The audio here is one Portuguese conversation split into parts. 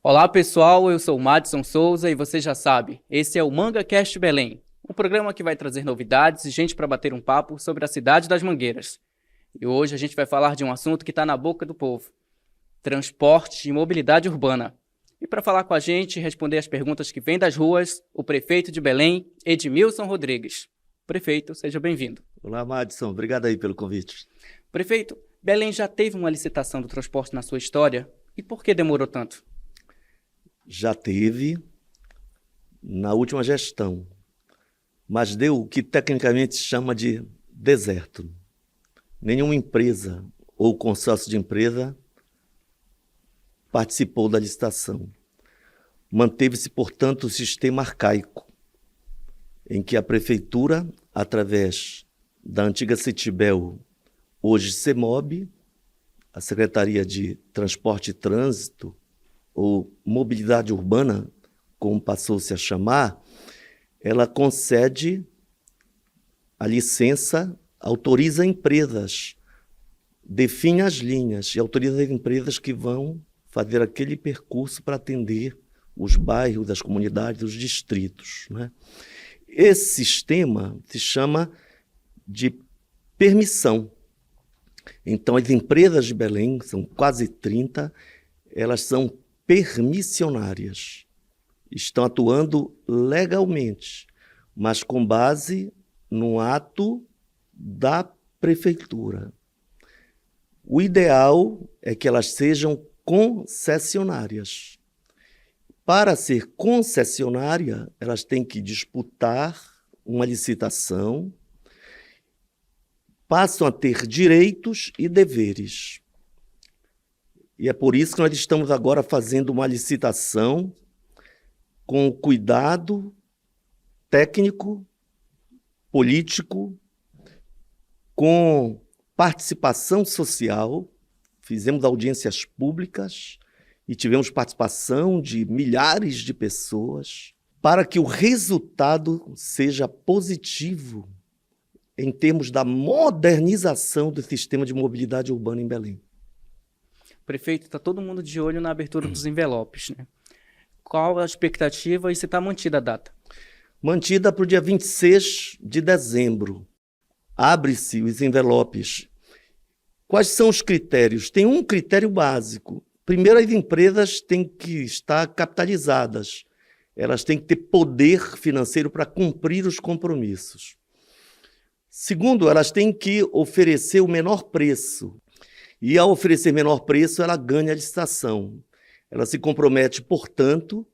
Olá pessoal, eu sou o Madison Souza e você já sabe, esse é o MangaCast Belém, um programa que vai trazer novidades e gente para bater um papo sobre a cidade das Mangueiras. E hoje a gente vai falar de um assunto que está na boca do povo, transporte e mobilidade urbana. E para falar com a gente e responder as perguntas que vêm das ruas, o prefeito de Belém, Edmilson Rodrigues. Prefeito, seja bem-vindo. Olá, Madison. Obrigado aí pelo convite. Prefeito, Belém já teve uma licitação do transporte na sua história? E por que demorou tanto? Já teve na última gestão, mas deu o que tecnicamente se chama de deserto. Nenhuma empresa ou consórcio de empresa participou da licitação. Manteve-se, portanto, o sistema arcaico, em que a prefeitura, através da antiga Citibel, hoje CEMOB, a Secretaria de Transporte e Trânsito, ou Mobilidade Urbana, como passou-se a chamar, ela concede a licença, autoriza empresas, define as linhas e autoriza as empresas que vão fazer aquele percurso para atender os bairros, as comunidades, os distritos, né? Esse sistema se chama de permissão. Então, as empresas de Belém, são quase 30, elas são permissionárias. Estão atuando legalmente, mas com base no ato da prefeitura. O ideal é que elas sejam concessionárias. Para ser concessionária, elas têm que disputar uma licitação, passam a ter direitos e deveres. E é por isso que nós estamos agora fazendo uma licitação com cuidado técnico, político, com participação social. Fizemos audiências públicas e tivemos participação de milhares de pessoas para que o resultado seja positivo em termos da modernização do sistema de mobilidade urbana em Belém. Prefeito, está todo mundo de olho na abertura dos envelopes, né? Qual a expectativa e se está mantida a data? Mantida para o dia 26 de dezembro. Abre-se os envelopes. Quais são os critérios? Tem um critério básico. Primeiro, as empresas têm que estar capitalizadas. Elas têm que ter poder financeiro para cumprir os compromissos. Segundo, elas têm que oferecer o menor preço. E, ao oferecer menor preço, ela ganha a licitação. Ela se compromete, portanto,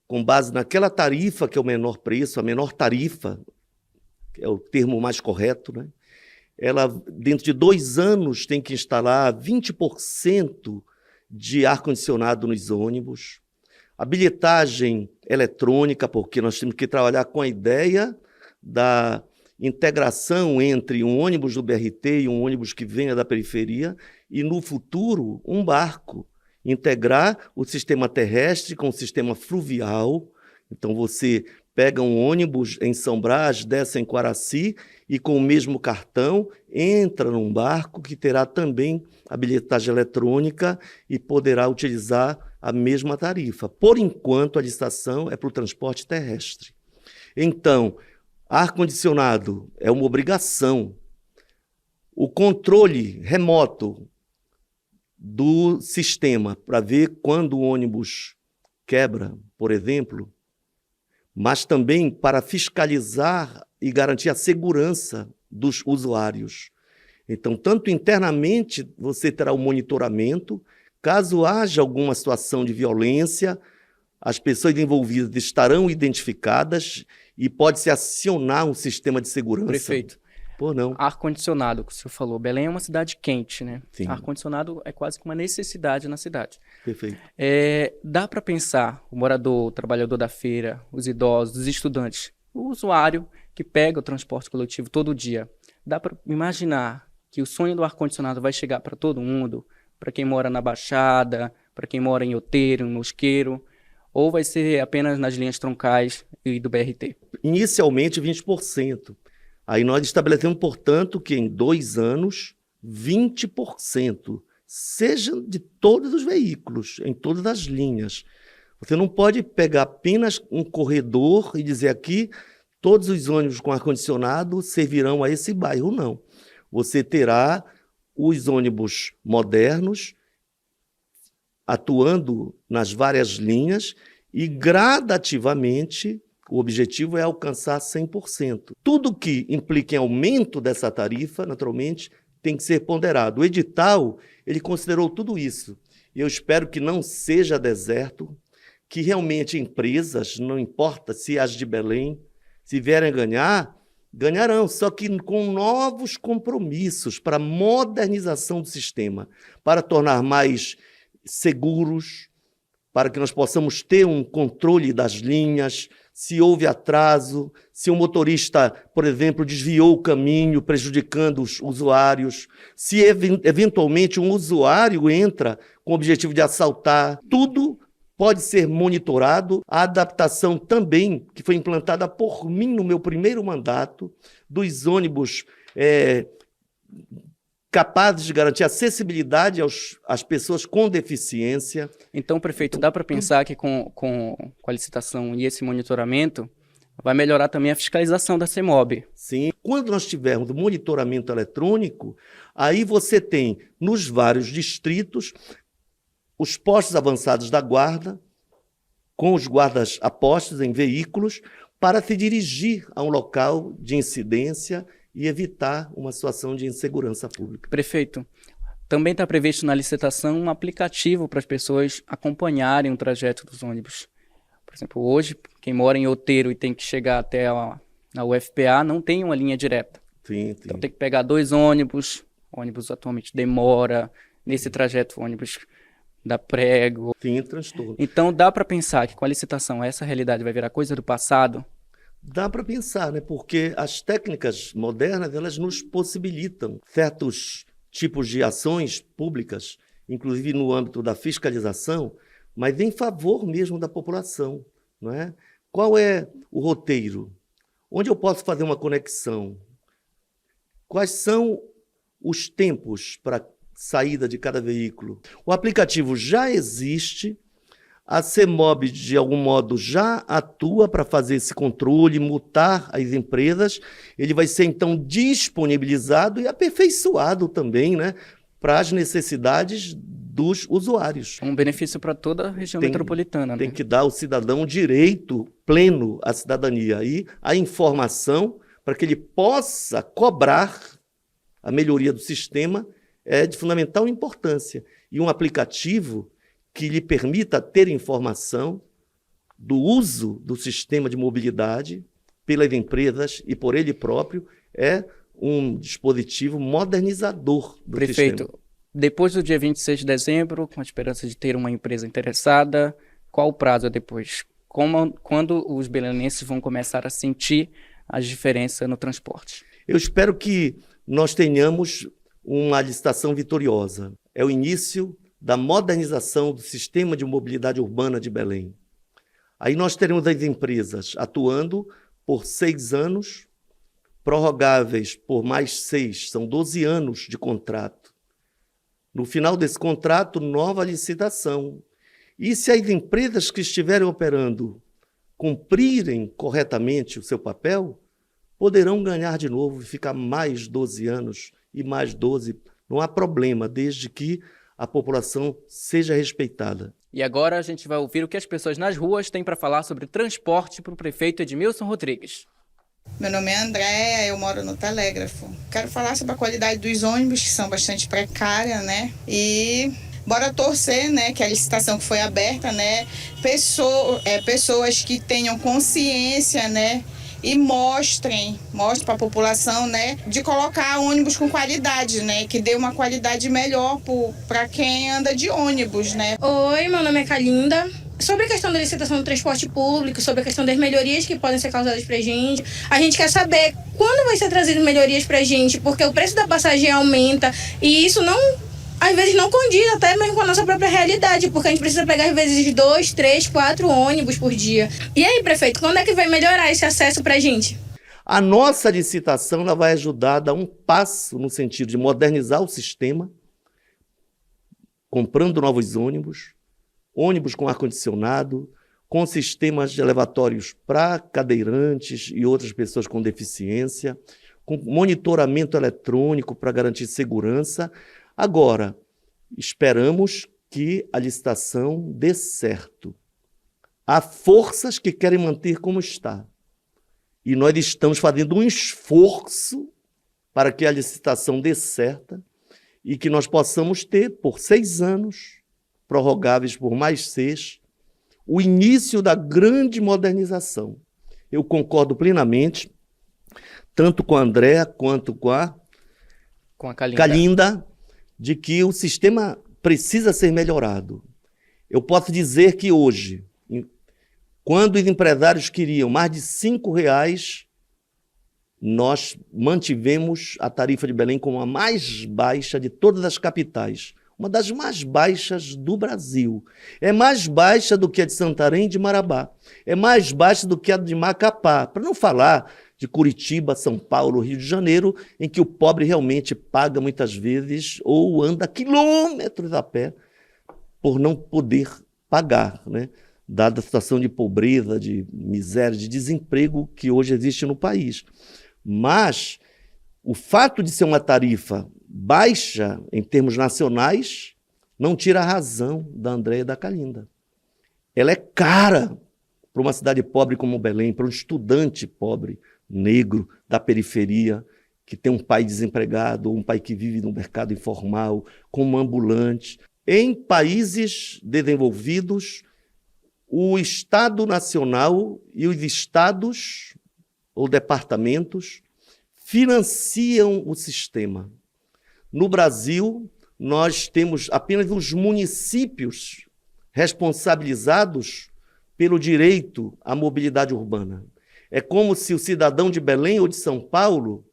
com base naquela tarifa que é o menor preço, a menor tarifa, que é o termo mais correto, né? Ela, dentro de 2 anos, tem que instalar 20% de ar-condicionado nos ônibus, a bilhetagem eletrônica, porque nós temos que trabalhar com a ideia da integração entre um ônibus do BRT e um ônibus que venha da periferia e, no futuro, um barco. Integrar o sistema terrestre com o sistema fluvial. Então, você pega um ônibus em São Brás, desce em Quaraci e, com o mesmo cartão, entra num barco que terá também a bilhetagem eletrônica e poderá utilizar a mesma tarifa. Por enquanto, a licitação é para o transporte terrestre. Então, ar-condicionado é uma obrigação. O controle remoto do sistema para ver quando o ônibus quebra, por exemplo, mas também para fiscalizar e garantir a segurança dos usuários. Então, tanto internamente, você terá o monitoramento. Caso haja alguma situação de violência, as pessoas envolvidas estarão identificadas e pode-se acionar um sistema de segurança. Prefeito, Por não. ar-condicionado, que o senhor falou. Belém é uma cidade quente, né? Sim. Ar-condicionado é quase que uma necessidade na cidade. Perfeito. Dá para pensar, o morador, o trabalhador da feira, os idosos, os estudantes, o usuário que pega o transporte coletivo todo dia, dá para imaginar que o sonho do ar-condicionado vai chegar para todo mundo, para quem mora na Baixada, para quem mora em Outeiro, em Mosqueiro, ou vai ser apenas nas linhas troncais e do BRT? Inicialmente 20%. Aí nós estabelecemos, portanto, que em 2 anos, 20% seja de todos os veículos, em todas as linhas. Você não pode pegar apenas um corredor e dizer aqui todos os ônibus com ar-condicionado servirão a esse bairro, não. Você terá os ônibus modernos atuando nas várias linhas e gradativamente o objetivo é alcançar 100%. Tudo que implique em aumento dessa tarifa, naturalmente, tem que ser ponderado. O edital, ele considerou tudo isso. E eu espero que não seja deserto, que realmente empresas, não importa se as de Belém, se vierem ganhar, ganharão, só que com novos compromissos para a modernização do sistema, para tornar mais seguros, para que nós possamos ter um controle das linhas, se houve atraso, se o motorista, por exemplo, desviou o caminho, prejudicando os usuários, se eventualmente um usuário entra com o objetivo de assaltar, tudo pode ser monitorado. A adaptação também, que foi implantada por mim no meu primeiro mandato, dos ônibus capazes de garantir acessibilidade às pessoas com deficiência. Então, prefeito, dá para pensar que com a licitação e esse monitoramento vai melhorar também a fiscalização da CEMOB? Sim. Quando nós tivermos o monitoramento eletrônico, aí você tem, nos vários distritos, os postos avançados da guarda, com os guardas apostos em veículos, para se dirigir a um local de incidência e evitar uma situação de insegurança pública. Prefeito, também está previsto na licitação um aplicativo para as pessoas acompanharem o trajeto dos ônibus. Por exemplo, hoje, quem mora em Outeiro e tem que chegar até a UFPA não tem uma linha direta. Sim. Então tem que pegar 2 ônibus, ônibus atualmente demora, nesse trajeto ônibus dá prego. Tem transtorno. Então dá para pensar que com a licitação essa realidade vai virar coisa do passado? Dá para pensar, né? Porque as técnicas modernas elas nos possibilitam certos tipos de ações públicas, inclusive no âmbito da fiscalização, mas em favor mesmo da população, não é? Qual é o roteiro? Onde eu posso fazer uma conexão? Quais são os tempos para saída de cada veículo? O aplicativo já existe. A CEMOB, de algum modo, já atua para fazer esse controle, multar as empresas. Ele vai ser, então, disponibilizado e aperfeiçoado também, né, para as necessidades dos usuários. Um benefício para toda a região metropolitana. Tem né? que dar ao cidadão direito pleno à cidadania e a informação para que ele possa cobrar a melhoria do sistema é de fundamental importância. E um aplicativo que lhe permita ter informação do uso do sistema de mobilidade pelas empresas e por ele próprio é um dispositivo modernizador do Prefeito, sistema. Depois do dia 26 de dezembro, com a esperança de ter uma empresa interessada, qual o prazo depois? Quando os belenenses vão começar a sentir a diferença no transporte? Eu espero que nós tenhamos uma licitação vitoriosa. É o início da modernização do sistema de mobilidade urbana de Belém. Aí nós teremos as empresas atuando por 6 anos, prorrogáveis por mais 6, são 12 anos de contrato. No final desse contrato, nova licitação. E se as empresas que estiverem operando cumprirem corretamente o seu papel, poderão ganhar de novo e ficar mais 12 anos e mais 12. Não há problema, desde que a população seja respeitada. E agora a gente vai ouvir o que as pessoas nas ruas têm para falar sobre transporte para o prefeito Edmilson Rodrigues. Meu nome é Andréa, eu moro no Telégrafo. Quero falar sobre a qualidade dos ônibus, que são bastante precárias, né? E bora torcer, né, que a licitação que foi aberta, né, pessoas que tenham consciência, né, e mostrem para a população, né, de colocar ônibus com qualidade, né, que dê uma qualidade melhor para quem anda de ônibus, né. Oi, meu nome é Kalinda. Sobre a questão da licitação do transporte público, sobre a questão das melhorias que podem ser causadas pra gente, a gente quer saber quando vai ser trazido melhorias pra gente, porque o preço da passagem aumenta e isso não, às vezes não condiz até mesmo com a nossa própria realidade, porque a gente precisa pegar às vezes 2, 3, 4 ônibus por dia. E aí, prefeito, quando é que vai melhorar esse acesso pra gente? A nossa licitação ela vai ajudar a dar um passo no sentido de modernizar o sistema, comprando novos ônibus com ar-condicionado, com sistemas de elevatórios para cadeirantes e outras pessoas com deficiência, com monitoramento eletrônico para garantir segurança. Agora, esperamos que a licitação dê certo. Há forças que querem manter como está. E nós estamos fazendo um esforço para que a licitação dê certo e que nós possamos ter, por 6 anos, prorrogáveis por mais 6, o início da grande modernização. Eu concordo plenamente, tanto com a Andréa quanto com a Kalinda, de que o sistema precisa ser melhorado. Eu posso dizer que hoje, quando os empresários queriam mais de R$5, nós mantivemos a tarifa de Belém como a mais baixa de todas as capitais. Uma das mais baixas do Brasil. É mais baixa do que a de Santarém e de Marabá. É mais baixa do que a de Macapá. Para não falar de Curitiba, São Paulo, Rio de Janeiro, em que o pobre realmente paga muitas vezes ou anda quilômetros a pé por não poder pagar, né? Dada a situação de pobreza, de miséria, de desemprego que hoje existe no país. Mas o fato de ser uma tarifa baixa em termos nacionais não tira a razão da Andréa e da Kalinda. Ela é cara para uma cidade pobre como Belém, para um estudante pobre, negro, da periferia, que tem um pai desempregado, ou um pai que vive no mercado informal, como ambulante. Em países desenvolvidos, o Estado Nacional e os estados ou departamentos financiam o sistema. No Brasil, nós temos apenas os municípios responsabilizados pelo direito à mobilidade urbana. É como se o cidadão de Belém ou de São Paulo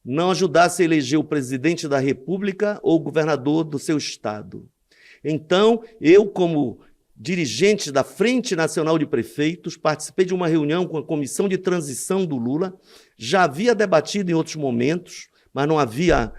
não ajudasse a eleger o presidente da República ou o governador do seu estado. Então, eu, como dirigente da Frente Nacional de Prefeitos, participei de uma reunião com a Comissão de Transição do Lula, já havia debatido em outros momentos, mas não havia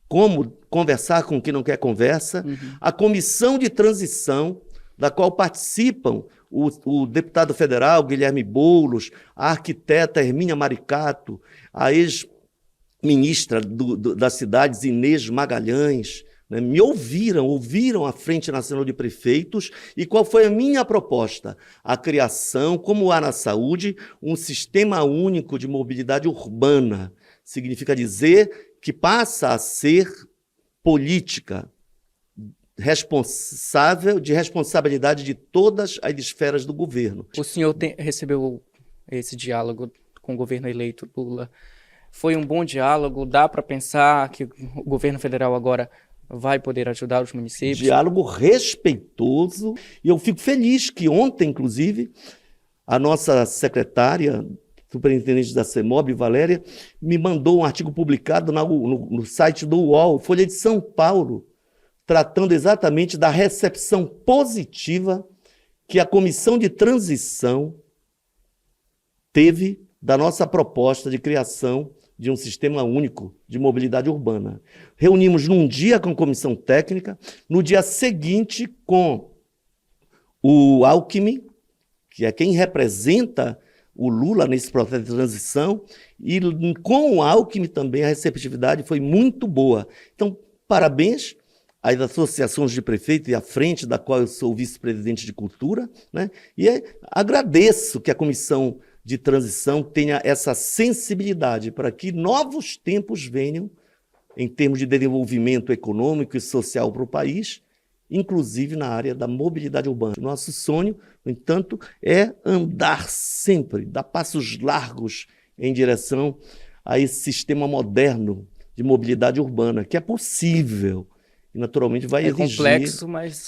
como conversar com quem não quer conversa. A Comissão de Transição, da qual participam o deputado federal Guilherme Boulos, a arquiteta Hermínia Maricato, a ex-ministra das cidades Inês Magalhães, né, me ouviram a Frente Nacional de Prefeitos. E qual foi a minha proposta? A criação, como há na saúde, um sistema único de mobilidade urbana. Significa dizer que passa a ser política responsável, de responsabilidade de todas as esferas do governo. O senhor recebeu esse diálogo com o governo eleito Lula. Foi um bom diálogo? Dá para pensar que o governo federal agora vai poder ajudar os municípios? Diálogo respeitoso. E eu fico feliz que ontem, inclusive, a nossa secretária, superintendente da CEMOB, Valéria, me mandou um artigo publicado no site do UOL, Folha de São Paulo, tratando exatamente da recepção positiva que a Comissão de Transição teve da nossa proposta de criação de um sistema único de mobilidade urbana. Reunimos num dia com a comissão técnica, no dia seguinte com o Alckmin, que é quem representa o Lula nesse processo de transição, e com o Alckmin também a receptividade foi muito boa. Então, parabéns às associações de prefeitos e à frente da qual eu sou vice-presidente de cultura, né? E agradeço que a comissão de transição tenha essa sensibilidade para que novos tempos venham em termos de desenvolvimento econômico e social para o país, inclusive na área da mobilidade urbana. Nosso sonho, no entanto, é andar sempre, dar passos largos em direção a esse sistema moderno de mobilidade urbana, que é possível e naturalmente vai exigir...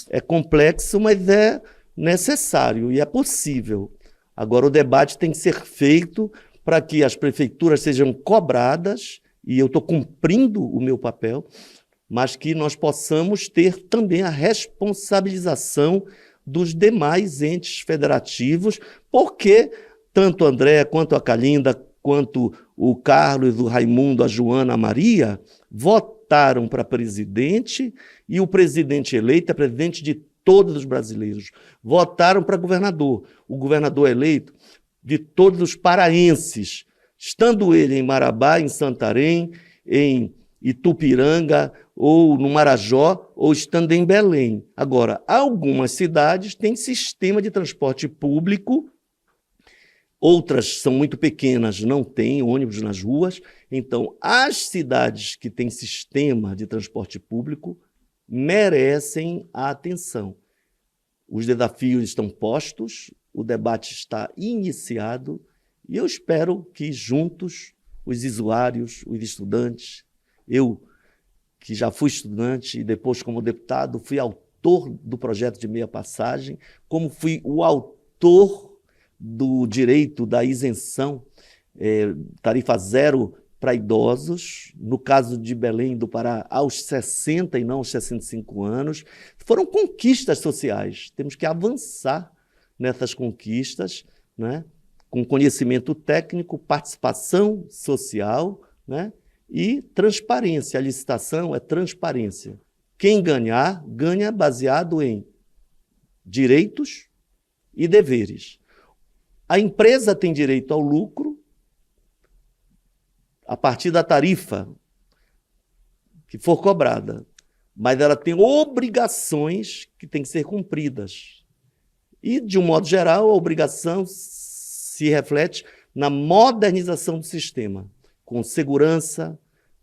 É complexo, mas é necessário e é possível. Agora, o debate tem que ser feito para que as prefeituras sejam cobradas, e eu estou cumprindo o meu papel, mas que nós possamos ter também a responsabilização dos demais entes federativos, porque tanto a Andréa, quanto a Kalinda, quanto o Carlos, o Raimundo, a Joana, a Maria, votaram para presidente e o presidente eleito é presidente de todos os brasileiros. Votaram para governador. O governador eleito de todos os paraenses, estando ele em Marabá, em Santarém, em Itupiranga, ou no Marajó, ou estando em Belém. Agora, algumas cidades têm sistema de transporte público, outras são muito pequenas, não têm ônibus nas ruas. Então, as cidades que têm sistema de transporte público merecem a atenção. Os desafios estão postos, o debate está iniciado, e eu espero que juntos, os usuários, os estudantes, eu, que já fui estudante e depois como deputado, fui autor do projeto de meia passagem, como fui o autor do direito da isenção, tarifa zero para idosos, no caso de Belém do Pará, aos 60 e não aos 65 anos. Foram conquistas sociais, temos que avançar nessas conquistas, né? Com conhecimento técnico, participação social, né? E transparência. A licitação é transparência. Quem ganhar, ganha baseado em direitos e deveres. A empresa tem direito ao lucro a partir da tarifa que for cobrada, mas ela tem obrigações que têm que ser cumpridas. E, de um modo geral, a obrigação se reflete na modernização do sistema, com segurança,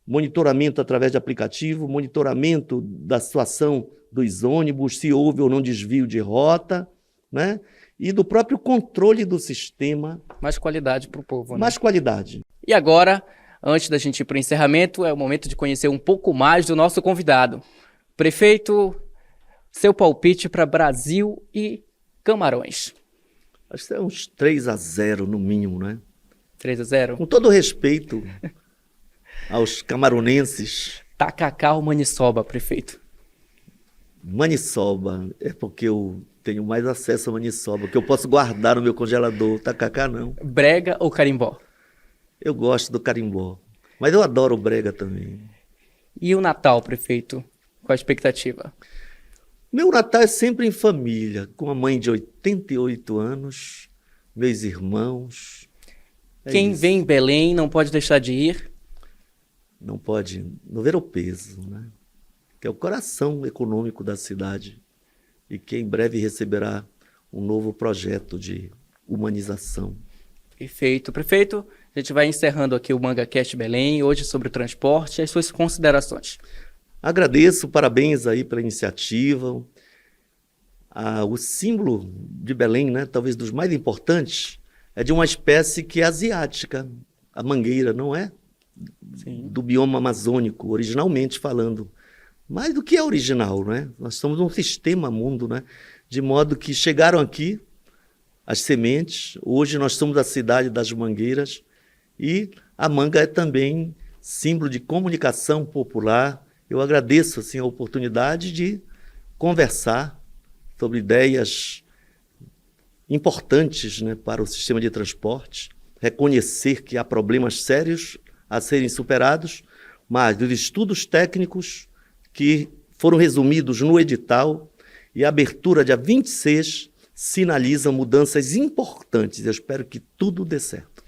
monitoramento através de aplicativo, monitoramento da situação dos ônibus, se houve ou não desvio de rota, né? E do próprio controle do sistema. Mais qualidade para o povo, né? Mais qualidade. E agora, antes da gente ir para o encerramento, é o momento de conhecer um pouco mais do nosso convidado. Prefeito, seu palpite para Brasil e Camarões. Acho que é uns 3-0 no mínimo, né? 3-0? Com todo respeito aos camaronenses. Tacacá ou Maniçoba, prefeito? Maniçoba, é porque eu tenho mais acesso a maniçoba, que eu posso guardar no meu congelador. Tacacá não. Brega ou carimbó? Eu gosto do carimbó, mas eu adoro o brega também. E o Natal, prefeito? Qual a expectativa? Meu Natal é sempre em família, com a mãe de 88 anos, meus irmãos. Quem vem em Belém não pode deixar de ir? Não pode, no Ver-o-Peso, né? Que é o coração econômico da cidade e que em breve receberá um novo projeto de humanização. Perfeito. Prefeito, a gente vai encerrando aqui o MangaCast Belém, hoje sobre o transporte, e as suas considerações. Agradeço, parabéns aí pela iniciativa. O símbolo de Belém, né, talvez dos mais importantes, é de uma espécie que é asiática, a mangueira, não é? Sim. Do bioma amazônico, originalmente falando. Mas do que é original, né? Nós somos um sistema mundo, né? De modo que chegaram aqui as sementes, hoje nós somos a cidade das mangueiras e a manga é também símbolo de comunicação popular. Eu agradeço assim, a oportunidade de conversar sobre ideias importantes, né, para o sistema de transporte, reconhecer que há problemas sérios a serem superados, mas dos estudos técnicos que foram resumidos no edital e a abertura dia 26 sinalizam mudanças importantes. Eu espero que tudo dê certo.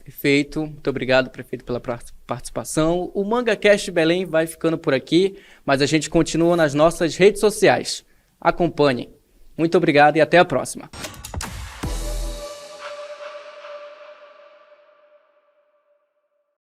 Perfeito. Muito obrigado, prefeito, pela participação. O MangaCast Belém vai ficando por aqui, mas a gente continua nas nossas redes sociais. Acompanhem. Muito obrigado e até a próxima.